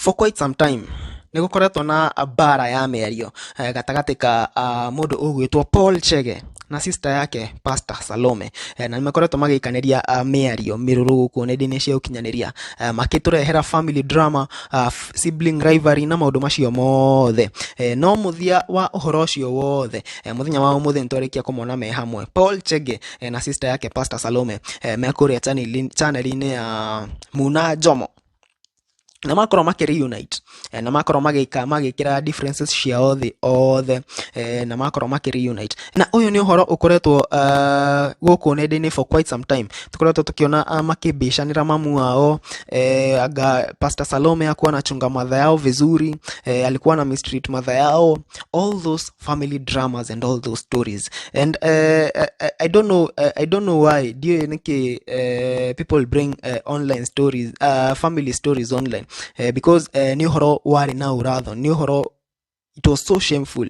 For quite some time nigukoretwo na bara ya mĩario gatagati ka mundu ugwitwo Paul Chege na sister yake Pastor Salome, na nimekoretwo magĩikaniria mĩario mĩrũrũ gũkũ nenda-inĩ cia ũkinyanĩria, makĩtũrehera family drama, sibling rivalry na maũndũ macio mothe. No mũthia wa ũhoro ũcio wothe, mũthenya wa ũmũthĩ nĩtwarĩkia kũmona me hamwe Paul Chege na sister yake Pastor Salome mekũrĩa channel-inĩ ya Muna Njomo, na makorwo makĩ-reunite, na makorwo magĩkĩra differences ciao thĩ othe, na makorwo makĩ-reunite. Na ũyũ nĩ ũhoro ũkoretwo gũkũ nenda-inĩ for quite some time. Tukoretwo tukiona makĩbicanĩra mamu wao, Pastor Salome akuwa anachunga mother yao vizuri, alikuwa na mistreat mother yao, all those family dramas and all those stories. And I don't know why niki people bring online stories, family stories online, because ni uhoro wari na uratho, ni uhoro, it was so shameful.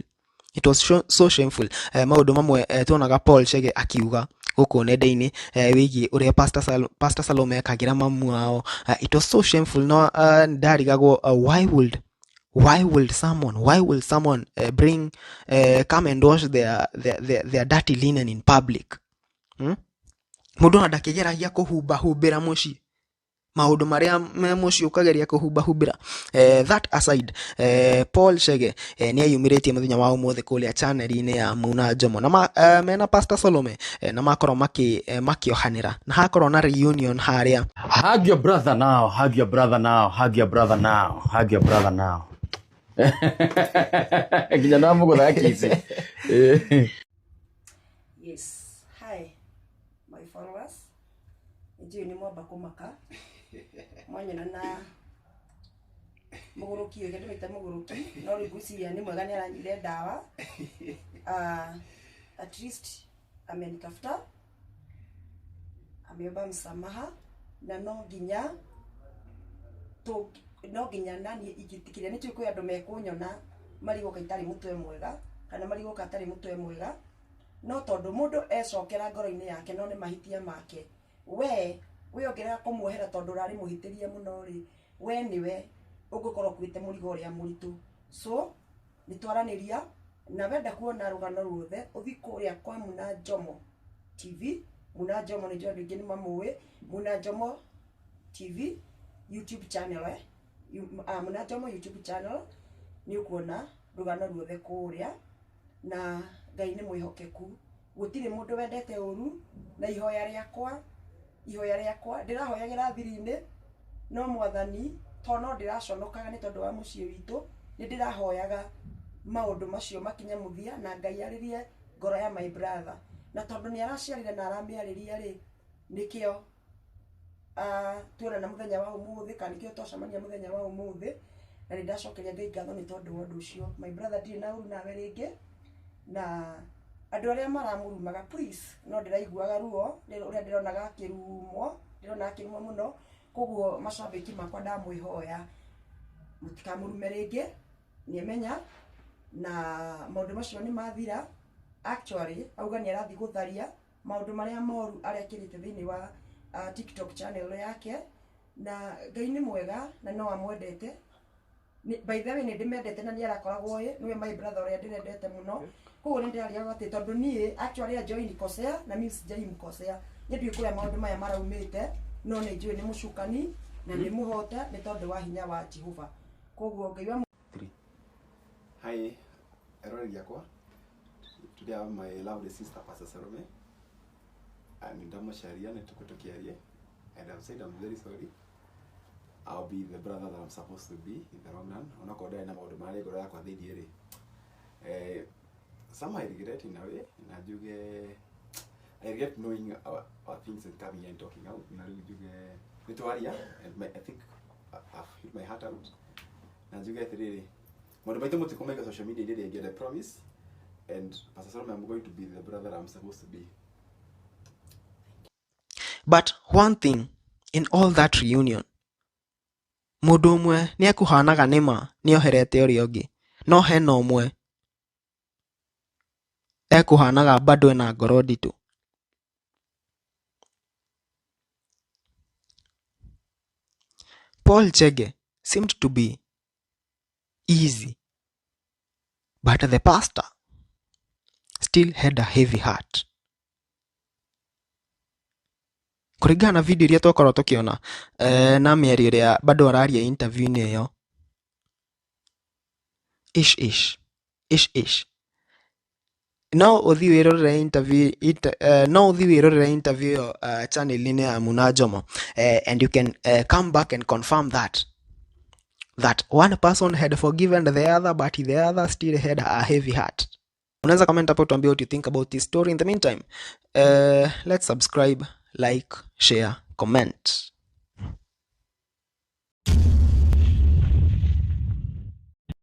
It was so shameful. Maundu mamwe tuonaga Paul Chege akiuga guku nenda-inĩ wĩgiĩ ũrĩa Pastor Salome akagira mamu wao. It was so shameful. No ndarigagwo, why will someone bring come and wash their dirty linen in public? Mundu ndakĩgeragia kũhumbĩra mũciĩ maundu maria me muci ukageria kuhumbira. That aside, Paul Chege ni ayumiritie muthenya wa umuthi kulia channel-inĩ ya Muna Njomo na mena Pastor Salome na makorwo makiohanira na hakorwo na reunion haria. Hug your brother now, hug your brother now, hug your brother now, hug your brother now. Kijana mugotha kizi. Yes, hi my followers. Ndio ni mwaba kumaka. Mwanya na muguruki yo kende mita muguruki no rigucia ni mwega ni aranyire dawa. At least amenitafuta, ameomba msamaha, na no nginya nani igitikire ni tuko andu mekunyona marigoka itari mutwe mwega kana marigoka atari mutwe mwega, no tondu mundu ecokera ngoro-ini yake no ni mahitia make, we ongerera kumuohera tondu rari muhitirie muno ri, we niwe ugukorwo kwite murigo uria muritu. So nitwaraniria na wenda kuona rugano ruothe uthi kuria kwa Muna Njomo TV. Muna Njomo ni jondu ingĩ ni mamũĩ. Muna Njomo TV YouTube channel, Muna Njomo YouTube channel ni ukuona rugano ruothe kuria, na Ngai ni mwihokeku, gutire mundu wendete uru, na ihoya riakwa ndirahoyagira thiri-ini, no Mwathani tono ndiraconokaga ni tondu wa mucii witu, ni ndirahoyaga maundu macio makinye muthia na Ngai aririe ngoro ya my brother, na tondu ni araciarire na aramiariria ri nikio tuona na muthenya wa umuthi kana nikio twacemania muthenya wa umuthi, na ni ndacokeria Ngai ngatho ni tondu wa undu ucio. My brother ndiri na uru nawe ringi, na andu aria maramurumaga please no ndiraiguaga ruo uria ndironaga akirumwo muno, koguo macambiki makwa ndamwihoya mutikamurume ringi, niemenya na maundu macio ni mathira. Actually auga ni arathi gutharia maundu maria moru aria kirite thiini wa TikTok channel yake, na Ngai ni mwega na no amwendete. By the way ni ndimendete na ni arakoragwo niwe my brother uria ndirendete muno, koguo ni ndiraria ati tondu ni actually join kosea na mimi sijai mkosea, ni ndio kuria maundu maya maraumite, no ni njui ni mucukani na ni muhote ni tondu wa hinya wa Jehova. Koguo Ngai wa 3. Hi, erori yakwa. Today I have my lovely sister Pastor Salome. I'm Ndamo Sharia na tukotokiarie, and I've said I'm very sorry. I'll be the brother that I'm supposed to be in the wrong run. Onakoda na maundu mari ngoro yakwa thidi ri. Some I regret in a way, and I regret knowing our things and coming here and talking out. And I think I've hit my heart out. And you get really. When I to come social media, I get a promise, and Pastor Salome, I'm going to be the brother I'm supposed to be. But one thing in all that reunion, mundu umwe ni akuhanaga nima ni oherete uria ungi, no hena umwe ekuhanaga bado ena ngoro nditu. Paul Chege seemed to be easy. But the pastor still had a heavy heart. Kuringana na video iria twakorwo tukiona na mĩario ĩrĩa bado araria interview-inĩ ĩyo, ish. No uthi wirorere interview yo channel-inĩ ya Muna Jomo, and you can come back and confirm that one person had forgiven the other, but the other still had a heavy heart. Unaweza comment hapo tuambie what you think about this story. In the meantime, let's subscribe, like, share, comment.